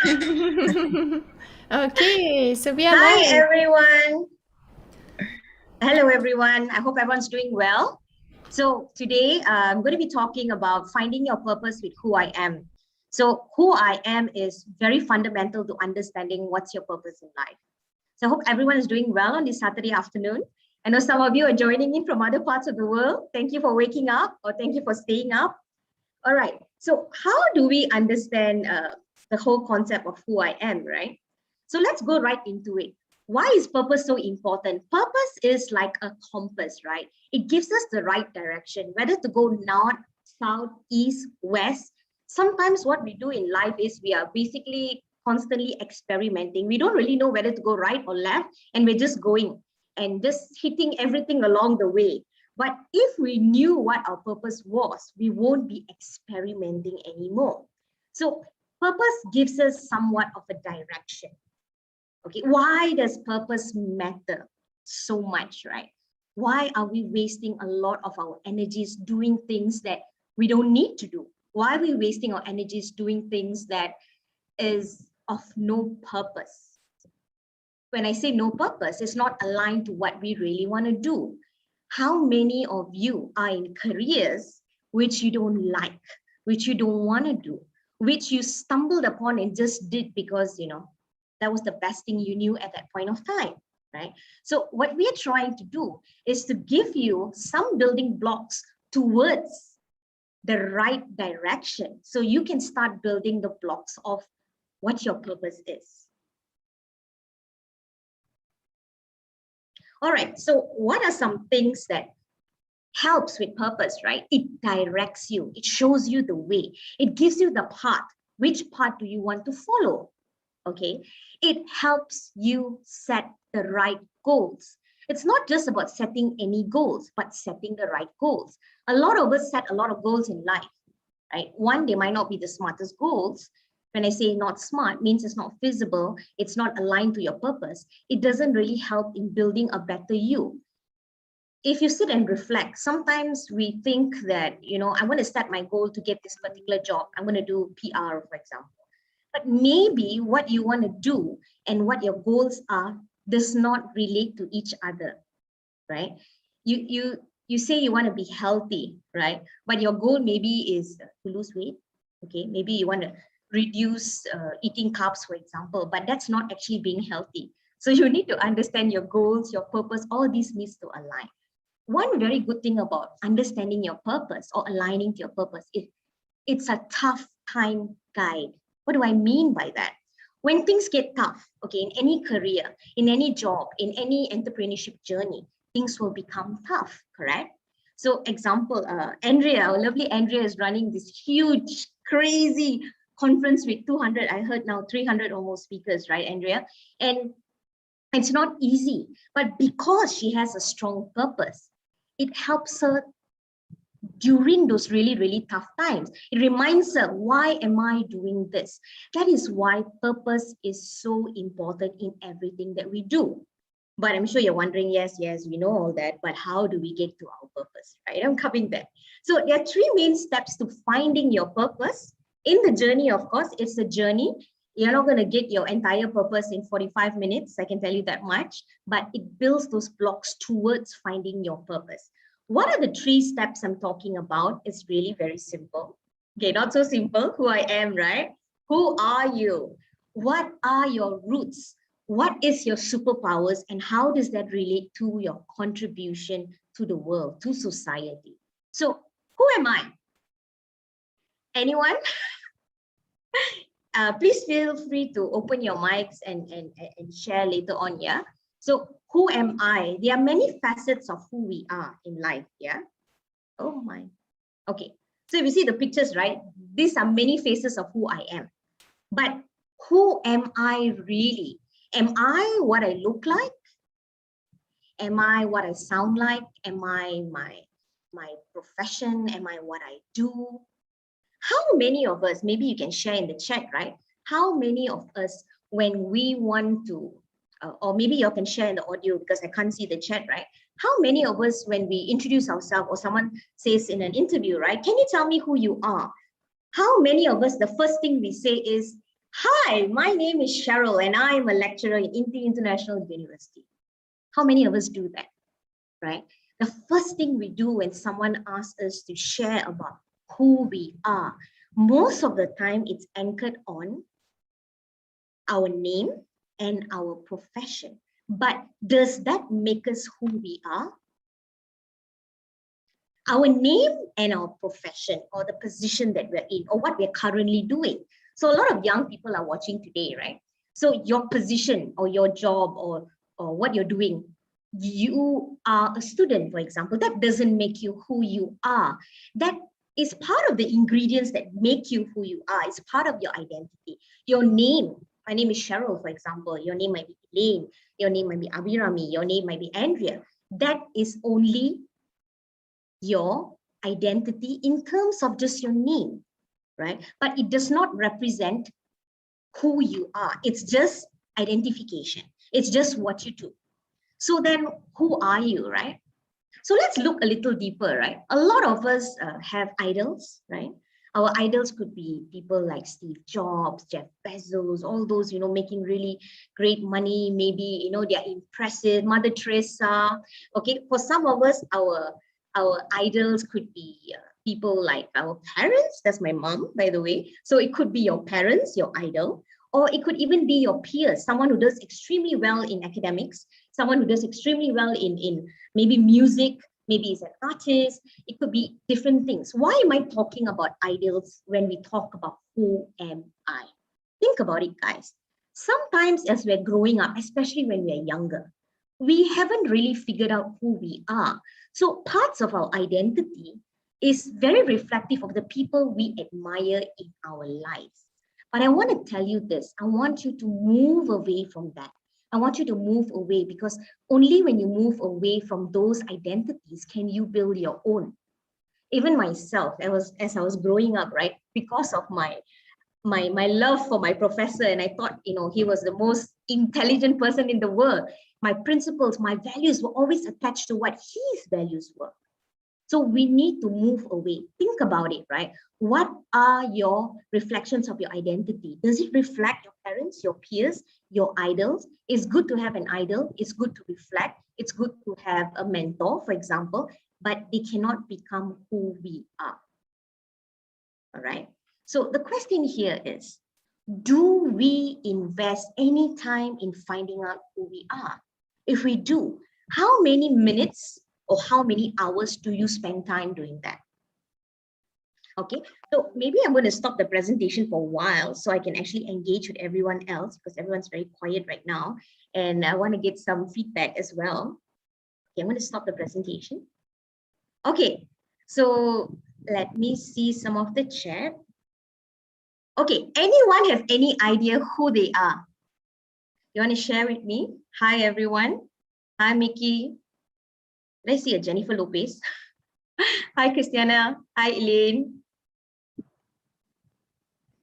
Okay, so we are Hi, live. everyone. Hello, everyone. I hope everyone's doing well. So today I'm going to be talking about finding your purpose with who I am. So who I am is very fundamental to understanding what's your purpose in life. So I hope everyone is doing well on this Saturday afternoon. I know some of you are joining in from other parts of the world. Thank you for waking up, or thank you for staying up. All right. So how do we understand the whole concept of who I am, right? So let's go right into it. Why is purpose so important? Purpose is like a compass, right? It gives us the right direction, whether to go north, south, east, west. Sometimes what we do in life is we are basically constantly experimenting. We don't really know whether to go right or left, and we're just going and just hitting everything along the way. But if we knew what our purpose was, we won't be experimenting anymore. So purpose gives us somewhat of a direction. Okay, why does purpose matter so much, right? Why are we wasting a lot of our energies doing things that we don't need to do? Why are we wasting our energies doing things that is of no purpose? When I say no purpose, it's not aligned to what we really want to do. How many of you are in careers which you don't like, which you don't want to do, which you stumbled upon and just did because, that was the best thing you knew at that point of time, right? So what we are trying to do is to give you some building blocks towards the right direction so you can start building the blocks of what your purpose is. All right, so what are some things that helps with purpose, right? It directs you, it shows you the way, it gives you the path. Which path do you want to follow? Okay, it helps you set the right goals. It's not just about setting any goals, but setting the right goals. A lot of us set a lot of goals in life, right? One, they might not be the smartest goals. When I say not smart, means it's not feasible, it's not aligned to your purpose. It doesn't really help in building a better you. If you sit and reflect, sometimes we think that, I want to set my goal to get this particular job. I'm going to do PR, for example. But maybe what you want to do and what your goals are does not relate to each other, right? You say you want to be healthy, right? But your goal maybe is to lose weight. Okay, maybe you want to reduce eating carbs, for example, but that's not actually being healthy. So you need to understand your goals, your purpose, all these needs to align. One very good thing about understanding your purpose or aligning to your purpose is it's a tough time guide. What do I mean by that? When things get tough, okay, in any career, in any job, in any entrepreneurship journey, things will become tough, correct? So example, Andrea, our lovely Andrea is running this huge, crazy conference with 200, I heard now 300 almost speakers, right, Andrea? And it's not easy, but because she has a strong purpose, it helps her during those really, really tough times. It reminds her, why am I doing this? That is why purpose is so important in everything that we do. But I'm sure you're wondering, yes, we know all that, but how do we get to our purpose, right? I'm coming back. So there are three main steps to finding your purpose. In the journey, of course, it's a journey. You're not going to get your entire purpose in 45 minutes, I can tell you that much, but it builds those blocks towards finding your purpose. What are the three steps I'm talking about? It's really very simple. Okay, not so simple. Who I am, right? Who are you? What are your roots? What is your superpowers and how does that relate to your contribution to the world, to society? So who am I? Anyone? Please feel free to open your mics and share later on, yeah? So who am I? There are many facets of who we are in life, yeah? Oh my. Okay, so if you see the pictures, right? These are many faces of who I am. But who am I really? Am I what I look like? Am I what I sound like? Am I my profession? Am I what I do? How many of us, maybe you can share in the chat, right? How many of us, when we want to, or maybe you can share in the audio because I can't see the chat, right? How many of us, when we introduce ourselves or someone says in an interview, right? Can you tell me who you are? How many of us, the first thing we say is, Hi, my name is Cheryl and I am a lecturer in India International University. How many of us do that, right? The first thing we do when someone asks us to share about who we are, most of the time it's anchored on our name and our profession. But does that make us who we are? Our name and our profession, or the position that we're in, or what we're currently doing. So a lot of young people are watching today, right? So your position or your job or what you're doing, you are a student, for example, that doesn't make you who you are. That is part of the ingredients that make you who you are. It's part of your identity. Your name, my name is Cheryl, for example. Your name might be Elaine. Your name might be Abhirami. Your name might be Andrea. That is only your identity in terms of just your name, right? But it does not represent who you are. It's just identification. It's just what you do. So then who are you, right? So let's look a little deeper, right? A lot of us have idols, right? Our idols could be people like Steve Jobs, Jeff Bezos, all those, making really great money. Maybe, they're impressive, Mother Teresa. Okay, for some of us, our idols could be people like our parents. That's my mom, by the way. So it could be your parents, your idol, or it could even be your peers, someone who does extremely well in academics, someone who does extremely well in maybe music, maybe is an artist. It could be different things. Why am I talking about idols when we talk about who am I? Think about it, guys. Sometimes as we're growing up, especially when we're younger, we haven't really figured out who we are. So parts of our identity is very reflective of the people we admire in our lives. But I want to tell you this. I want you to move away from that. I want you to move away, because only when you move away from those identities can you build your own. Even myself, as I was growing up, right, because of my love for my professor, and I thought, he was the most intelligent person in the world. My principles, my values were always attached to what his values were. So we need to move away. Think about it, right? What are your reflections of your identity? Does it reflect your parents, your peers, your idols? It's good to have an idol. It's good to reflect. It's good to have a mentor, for example, but they cannot become who we are. All right. So the question here is, do we invest any time in finding out who we are? If we do, how many minutes or how many hours do you spend time doing that? Okay, so maybe I'm going to stop the presentation for a while so I can actually engage with everyone else, because everyone's very quiet right now. And I want to get some feedback as well. Okay, I'm going to stop the presentation. Okay, so let me see some of the chat. Okay, anyone have any idea who they are? You want to share with me? Hi, everyone. Hi, Mickey. Did I see a Jennifer Lopez? Hi, Christiana. Hi, Elaine.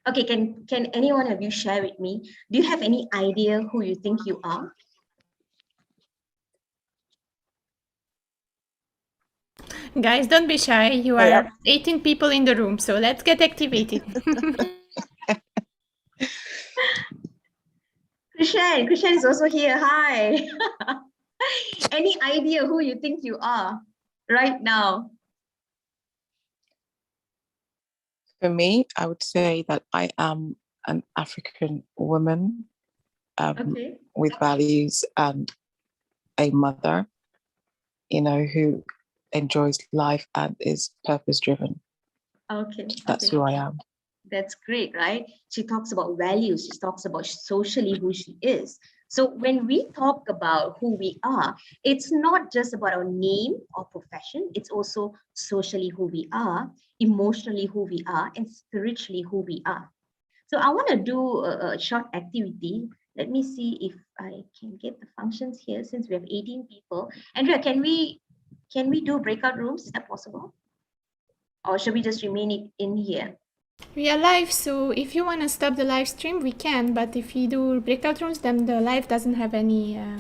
Okay, can any one of you share with me? Do you have any idea who you think you are? Guys, don't be shy. You are 18 people in the room, so let's get activated. Krishan is also here. Hi. Any idea who you think you are right now? For me, I would say that I am an African woman with values and a mother, who enjoys life and is purpose-driven. Okay. That's who I am. That's great, right? She talks about values. She talks about socially who she is. So when we talk about who we are, it's not just about our name or profession. It's also socially who we are, emotionally who we are, and spiritually who we are. So I want to do a short activity. Let me see if I can get the functions here, since we have 18 people. Andrea, can we do breakout rooms? Is that possible? Or should we just remain in here? We are live, so if you want to stop the live stream, we can. But if we do breakout rooms, then the live doesn't have any. Yeah,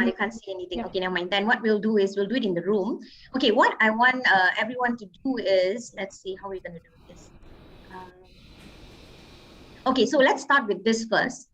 you can't see anything. Yeah. Okay, never mind. Then what we'll do is we'll do it in the room. Okay, what I want everyone to do is, let's see how we're going to do this. Okay, so let's start with this first.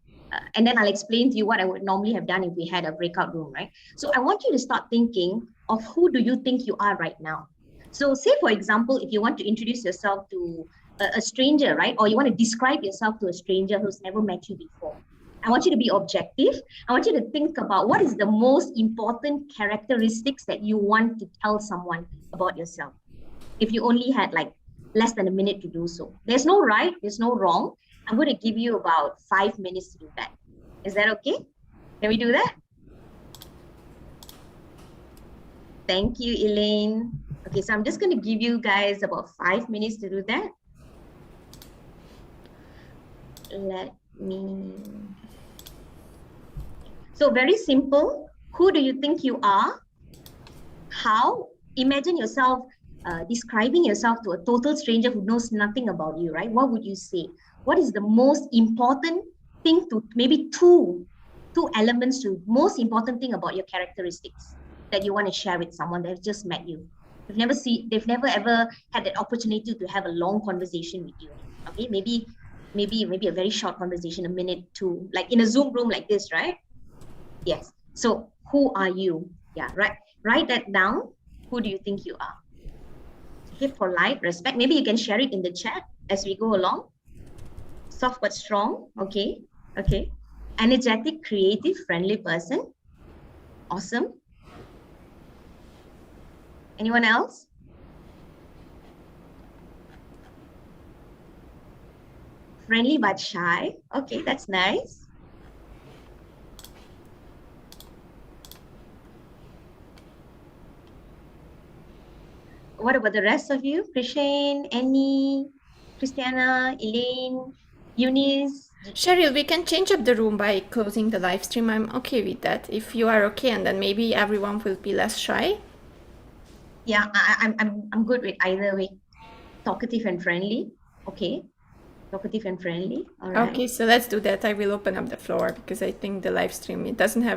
And then I'll explain to you what I would normally have done if we had a breakout room, right? So I want you to start thinking of who do you think you are right now? So say, for example, if you want to introduce yourself to a stranger, right? Or you want to describe yourself to a stranger who's never met you before. I want you to be objective. I want you to think about what is the most important characteristics that you want to tell someone about yourself. If you only had like less than a minute to do so. There's no right, there's no wrong. I'm going to give you about 5 minutes to do that. Is that okay? Can we do that? Thank you, Elaine. Okay, so I'm just going to give you guys about 5 minutes to do that. Let me... So very simple. Who do you think you are? How? Imagine yourself describing yourself to a total stranger who knows nothing about you, right? What would you say? What is the most important thing to, maybe two elements to most important thing about your characteristics that you want to share with someone that has just met you? They've never ever had that opportunity to have a long conversation with you. Okay, maybe a very short conversation, a minute, two, like in a Zoom room like this, right? Yes. So who are you? Yeah, right. Write that down. Who do you think you are? Okay, polite, respect. Maybe you can share it in the chat as we go along. Soft but strong. Okay. Okay. Energetic, creative, friendly person. Awesome. Anyone else? Friendly but shy. Okay, that's nice. What about the rest of you? Krishan, Annie, Christiana, Elaine, Eunice? Cheryl, we can change up the room by closing the live stream. I'm okay with that. If you are okay, and then maybe everyone will be less shy. Yeah, I'm good with either way. Talkative and friendly. Okay. Talkative and friendly. All right. Okay, so let's do that. I will open up the floor because I think the live stream, it doesn't have